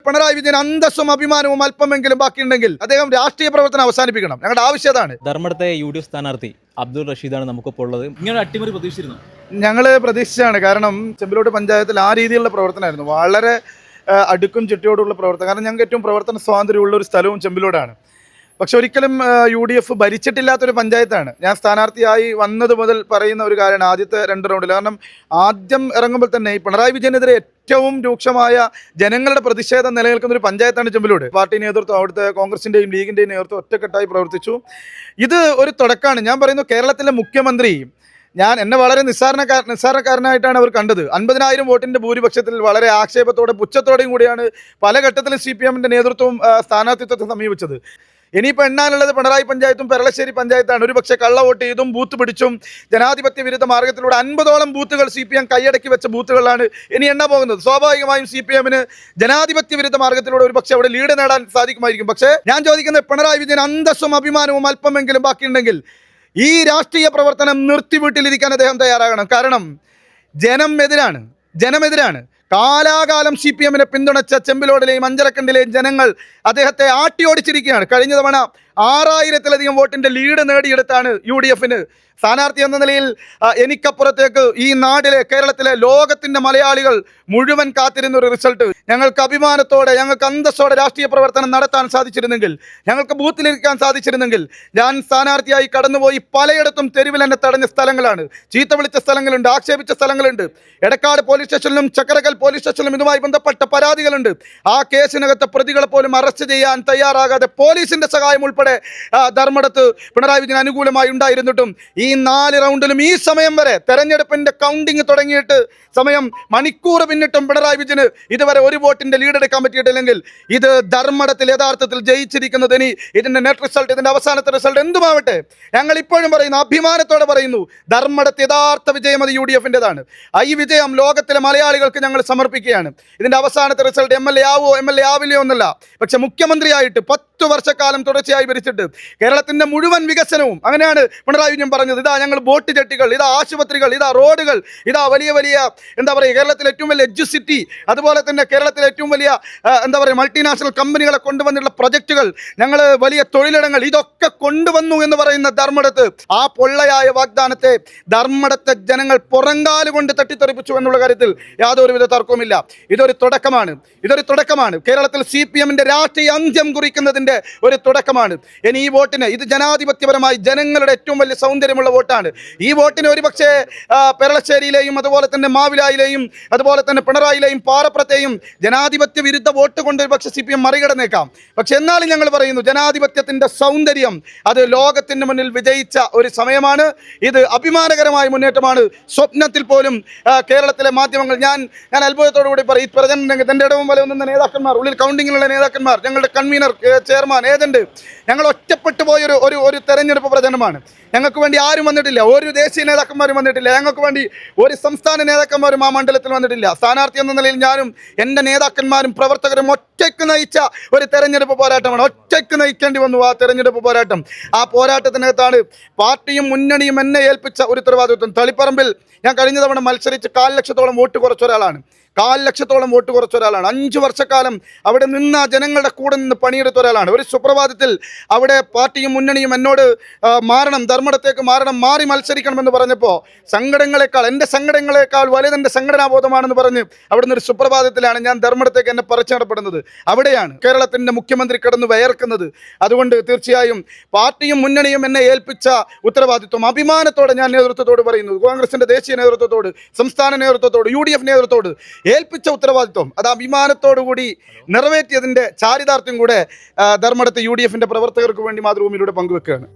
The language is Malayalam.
പിണറായി വിജയൻ അന്തസ്സും അഭിമാനവും അല്പമെങ്കിലും ബാക്കിയുണ്ടെങ്കിൽ അദ്ദേഹം രാഷ്ട്രീയ പ്രവർത്തനം അവസാനിപ്പിക്കണം. ഞങ്ങളുടെ ആവശ്യം അതാണ്. ധർമ്മടത്തെ UDF സ്ഥാനാർത്ഥി അബ്ദുൾ റഷീദാണ് നമുക്കിപ്പോൾ ഉള്ളത്. ഇങ്ങനെ അട്ടിമറി പ്രതീക്ഷിച്ചിരുന്നു? ഞങ്ങൾ പ്രതീക്ഷിച്ചാണ്. കാരണം ചെമ്പിലോട്ട് പഞ്ചായത്തിൽ ആ രീതിയിലുള്ള പ്രവർത്തനമായിരുന്നു. വളരെ അടുക്കും ചുറ്റിയോടുള്ള പ്രവർത്തനം. കാരണം ഞങ്ങൾക്ക് ഏറ്റവും പ്രവർത്തന സ്വാതന്ത്ര്യമുള്ള ഒരു സ്ഥലവും ചെമ്പിലോടാണ്. പക്ഷെ ഒരിക്കലും UDF ഭരിച്ചിട്ടില്ലാത്തൊരു പഞ്ചായത്താണ്. ഞാൻ സ്ഥാനാർത്ഥിയായി വന്നത് മുതൽ പറയുന്ന ഒരു കാര്യമാണ് ആദ്യത്തെ 2 റൗണ്ടിൽ. കാരണം ആദ്യം ഇറങ്ങുമ്പോൾ തന്നെ ഈ പിണറായി വിജയനെതിരെ ഏറ്റവും രൂക്ഷമായ ജനങ്ങളുടെ പ്രതിഷേധം നിലനിൽക്കുന്ന ഒരു പഞ്ചായത്താണ് ചെമ്പിലോട്. പാർട്ടി നേതൃത്വം, അവിടുത്തെ കോൺഗ്രസിൻ്റെയും ലീഗിൻ്റെയും നേതൃത്വം ഒറ്റക്കെട്ടായി പ്രവർത്തിച്ചു. ഇത് ഒരു തുടക്കമാണ്. ഞാൻ പറയുന്നു, കേരളത്തിലെ മുഖ്യമന്ത്രി എന്നെ വളരെ നിസ്സാരണക്കാരനായിട്ടാണ് അവർ കണ്ടത്. 50,000 വോട്ടിൻ്റെ ഭൂരിപക്ഷത്തിൽ വളരെ ആക്ഷേപത്തോടെ പുച്ഛത്തോടെയും കൂടിയാണ് പല ഘട്ടത്തിലും CPM-ൻ്റെ നേതൃത്വവും സ്ഥാനാർത്ഥിത്വത്തെ സമീപിച്ചത്. ഇനിയിപ്പോൾ എണ്ണാനുള്ളത് പിണറായി പഞ്ചായത്തും പെരളശ്ശേരി പഞ്ചായത്താണ്. ഒരുപക്ഷെ കള്ള വോട്ട് ചെയ്തും ബൂത്ത് പിടിച്ചും ജനാധിപത്യ വിരുദ്ധ മാർഗത്തിലൂടെ 50ഓളം ബൂത്തുകൾ CPM കൈയടക്കി വെച്ച ബൂത്തുകളാണ് ഇനി എണ്ണാൻ പോകുന്നത്. സ്വാഭാവികമായും CPM-ന് ജനാധിപത്യ വിരുദ്ധ മാർഗത്തിലൂടെ ഒരുപക്ഷെ അവിടെ ലീഡ് നേടാൻ സാധിക്കുമായിരിക്കും. പക്ഷേ ഞാൻ ചോദിക്കുന്നത്, പിണറായി വിജയൻ അന്തസ്സും അഭിമാനവും അല്പമെങ്കിലും ബാക്കിയുണ്ടെങ്കിൽ ഈ രാഷ്ട്രീയ പ്രവർത്തനം നിർത്തി വീട്ടിലിരിക്കാൻ അദ്ദേഹം തയ്യാറാകണം. കാരണം ജനമെതിരാണ്. കാലാകാലം CPM-നെ പിന്തുണച്ച ചെമ്പിലോടിലെയും അഞ്ചരക്കണ്ടിലെയും ജനങ്ങൾ അദ്ദേഹത്തെ ആട്ടിയോടിച്ചിരിക്കുകയാണ്. കഴിഞ്ഞ തവണ 6000-ലധികം വോട്ടിൻ്റെ ലീഡ് നേടിയെടുത്താണ് UDF-ന് സ്ഥാനാർത്ഥി എന്ന നിലയിൽ എനിക്കപ്പുറത്തേക്ക് ഈ നാട്ടിലെ, കേരളത്തിലെ, ലോകത്തിൻ്റെ മലയാളികൾ മുഴുവൻ കാത്തിരുന്ന ഒരു റിസൾട്ട്. ഞങ്ങൾക്ക് അഭിമാനത്തോടെ, ഞങ്ങൾക്ക് അന്തസ്സോടെ രാഷ്ട്രീയ പ്രവർത്തനം നടത്താൻ സാധിച്ചിരുന്നെങ്കിൽ, ഞങ്ങൾക്ക് ബൂത്തിലിരിക്കാൻ സാധിച്ചിരുന്നെങ്കിൽ, ഞാൻ സ്ഥാനാർത്ഥിയായി കടന്നുപോയി പലയിടത്തും തെരുവിൽ എന്നെ തടഞ്ഞ സ്ഥലങ്ങളാണ്. ചീത്ത വിളിച്ച സ്ഥലങ്ങളുണ്ട്, ആക്ഷേപിച്ച സ്ഥലങ്ങളുണ്ട്. എടക്കാട് പോലീസ് സ്റ്റേഷനിലും ചക്കരകൽ പോലീസ് സ്റ്റേഷനിലും ഇതുമായി ബന്ധപ്പെട്ട പരാതികളുണ്ട്. ആ കേസിനകത്തെ പ്രതികളെ പോലും അറസ്റ്റ് ചെയ്യാൻ തയ്യാറാകാതെ പോലീസിന്റെ സഹായം ഉൾപ്പെടെ ധർമ്മടത്ത് പിണറായി വിജയൻ അനുകൂലമായി ഉണ്ടായിരുന്നിട്ടും ഈ 4 റൗണ്ടിലും ഈ സമയം വരെ തെരഞ്ഞെടുപ്പിന്റെ കൗണ്ടിങ് തുടങ്ങിയിട്ട് സമയം മണിക്കൂർ പിന്നിട്ടും പിണറായി വിജയന് ഇതുവരെ 1 വോട്ടിന്റെ ലീഡ് എടുക്കാൻ പറ്റിയിട്ടില്ലെങ്കിൽ ഇത് ധർമ്മടത്തിൽ യഥാർത്ഥത്തിൽ ജയിച്ചിരിക്കുന്നത്, ഇനി ഇതിന്റെ നെറ്റ് റിസൾട്ട്, ഇതിന്റെ അവസാനത്തെ റിസൾട്ട് എന്തുമാവട്ടെ, ഞങ്ങൾ ഇപ്പോഴും പറയുന്നു, അഭിമാനത്തോടെ പറയുന്നു, ധർമ്മടത്ത് യഥാർത്ഥ വിജയം അത് UDF-ൻ്റെതാണ്. ഈ വിജയം ലോകത്തിലെ മലയാളികൾക്ക് ഞങ്ങൾ സമർപ്പിക്കുകയാണ്. ഇതിന്റെ അവസാനത്തെ റിസൾട്ട് MLA ആവോ MLA ആവില്ലയോ എന്നല്ല, പക്ഷെ മുഖ്യമന്ത്രിയായിട്ട് 10 വർഷക്കാലം തുടർച്ചയായി ഭരിച്ചിട്ട് കേരളത്തിന്റെ മുഴുവൻ വികസനവും, അങ്ങനെയാണ് പിണറായി വിജയൻ പറഞ്ഞത്, ഇതാ ഞങ്ങൾ ബോട്ട് ജെട്ടികൾ, ഇതാ ആശുപത്രികൾ, ഇതാ റോഡുകൾ, ഇതാ വലിയ വലിയ കേരളത്തിലെ ഏറ്റവും വലിയ എഡ്യൂസിറ്റി, അതുപോലെ തന്നെ കേരളത്തിലെ ഏറ്റവും വലിയ മൾട്ടിനാഷണൽ കമ്പനികളെ കൊണ്ടുവന്നിട്ടുള്ള പ്രൊജക്റ്റുകൾ, ഞങ്ങൾ വലിയ തൊഴിലിടങ്ങൾ, ഇതൊക്കെ കൊണ്ടുവന്നു എന്ന് പറയുന്ന ധർമ്മടത്ത് ആ പൊള്ളയായ വാഗ്ദാനത്തെ ധർമ്മടത്തെ ജനങ്ങൾ പുറങ്കാലുകൊണ്ട് തട്ടിത്തെറിപ്പിച്ചു എന്നുള്ള കാര്യത്തിൽ യാതൊരുവിധ തർക്കവുമില്ല. ഇതൊരു തുടക്കമാണ്. കേരളത്തിൽ CPM-ന്റെ രാഷ്ട്രീയ അന്ത്യം കുറിക്കുന്നതിന്റെ ഒരു തുടക്കമാണ്. ഇനി ഈ വോട്ടിന്, ഇത് ജനാധിപത്യപരമായി ജനങ്ങളുടെ ഏറ്റവും വലിയ സൗന്ദര്യമുള്ള വോട്ടാണ്. ഈ വോട്ടിന് ഒരുപക്ഷെ പെരളശ്ശേരിയിലെയും അതുപോലെ തന്നെ മാവിലായിലെയും അതുപോലെ തന്നെ പിണറായിലെയും പാറപ്പുറത്തെയും ജനാധിപത്യ വിരുദ്ധ വോട്ട് കൊണ്ട് ഒരുപക്ഷെ CPM മറികടന്നേക്കാം. പക്ഷെ എന്നാലും ഞങ്ങൾ പറയുന്നു, ജനാധിപത്യത്തിന്റെ സൗന്ദര്യം അത് ലോകത്തിന് മുന്നിൽ വിജയിച്ച ഒരു സമയമാണ്. ഇത് അഭിമാനകരമായ മുന്നേറ്റമാണ്. സ്വപ്നത്തിൽ പോലും കേരളത്തിലെ മാധ്യമങ്ങൾ, ഞാൻ അത്ഭുതത്തോടു കൂടി പറയും, ഈ പ്രചരണ രംഗത്ത് എൻ്റെ ഇടവും വല നിന്ന നേതാക്കന്മാർ, ഉള്ളിൽ കൗണ്ടിങ്ങിലുള്ള നേതാക്കന്മാർ, ഞങ്ങളുടെ കൺവീനർ, ചെയർമാൻ, ഏജന്റ്, ഞങ്ങൾ ഒറ്റപ്പെട്ടു പോയൊരു ഒരു തെരഞ്ഞെടുപ്പ് പ്രചരണമാണ്. ഞങ്ങൾക്ക് വേണ്ടി ആരും വന്നിട്ടില്ല, ഒരു ദേശീയ നേതാക്കന്മാരും വന്നിട്ടില്ല, ഞങ്ങൾക്ക് വേണ്ടി ഒരു സംസ്ഥാന നേതാക്കന്മാരും ആ മണ്ഡലത്തിൽ വന്നിട്ടില്ല. സ്ഥാനാർത്ഥി എന്ന നിലയിൽ ഞാനും എൻ്റെ നേതാക്കന്മാരും പ്രവർത്തകരും ഒറ്റയ്ക്ക് നയിച്ച ഒരു തെരഞ്ഞെടുപ്പ് പോരാട്ടമാണ്. ഒറ്റയ്ക്ക് നയിക്കേണ്ടി വന്നു ആ തെരഞ്ഞെടുപ്പ് പോരാട്ടം. ആ പോരാട്ടത്തിനകത്താണ് പാർട്ടിയും മുന്നണിയും എന്നെ ഏൽപ്പിച്ച ഒരു ഉത്തരവാദിത്വം. തളിപ്പറമ്പിൽ ഞാൻ കഴിഞ്ഞ തവണ മത്സരിച്ച് 1,00,000 ലക്ഷത്തോളം വോട്ട് കുറച്ച ഒരാളാണ്. 1,00,000 ലക്ഷത്തോളം വോട്ട് കുറച്ച ഒരാളാണ്. 5 വർഷക്കാലം അവിടെ നിന്ന ജനങ്ങളുടെ കൂടെ നിന്ന് പണിയെടുത്ത ഒരാളാണ്. ഒരു സുപ്രഭാതത്തിൽ അവിടെ പാർട്ടിയും മുന്നണിയും എന്നോട് ധർമ്മടത്തേക്ക് മാറി മത്സരിക്കണമെന്ന് പറഞ്ഞപ്പോൾ എൻ്റെ സങ്കടങ്ങളെക്കാൾ വലുതെൻ്റെ സംഘടനാബോധമാണെന്ന് പറഞ്ഞ് അവിടുന്ന് ഒരു സുപ്രഭാതത്തിലാണ് ഞാൻ ധർമ്മടത്തേക്ക് എന്നെ പറിച്ചു നടപ്പെടുന്നത്. അവിടെയാണ് കേരളത്തിൻ്റെ മുഖ്യമന്ത്രി കിടന്ന് വയർക്കുന്നത്. അതുകൊണ്ട് തീർച്ചയായും പാർട്ടിയും മുന്നണിയും എന്നെ ഏൽപ്പിച്ച ഉത്തരവാദിത്വം അഭിമാനത്തോടെ ഞാൻ നേതൃത്വത്തോട് പറയുന്നു. കോൺഗ്രസിൻ്റെ ദേശീയ നേതൃത്വത്തോട്, സംസ്ഥാന നേതൃത്വത്തോട്, UDF നേതൃത്വത്തോട് ഏൽപ്പിച്ച ഉത്തരവാദിത്വം അത് അഭിമാനത്തോടു കൂടി നിറവേറ്റിയതിൻ്റെ ചാരിതാർത്ഥ്യം കൂടെ ധർമ്മടത്തെ UDF-ന്റെ പ്രവർത്തകർക്ക് വേണ്ടി മാതൃഭൂമിയിലൂടെ പങ്കുവെക്കുകയാണ്.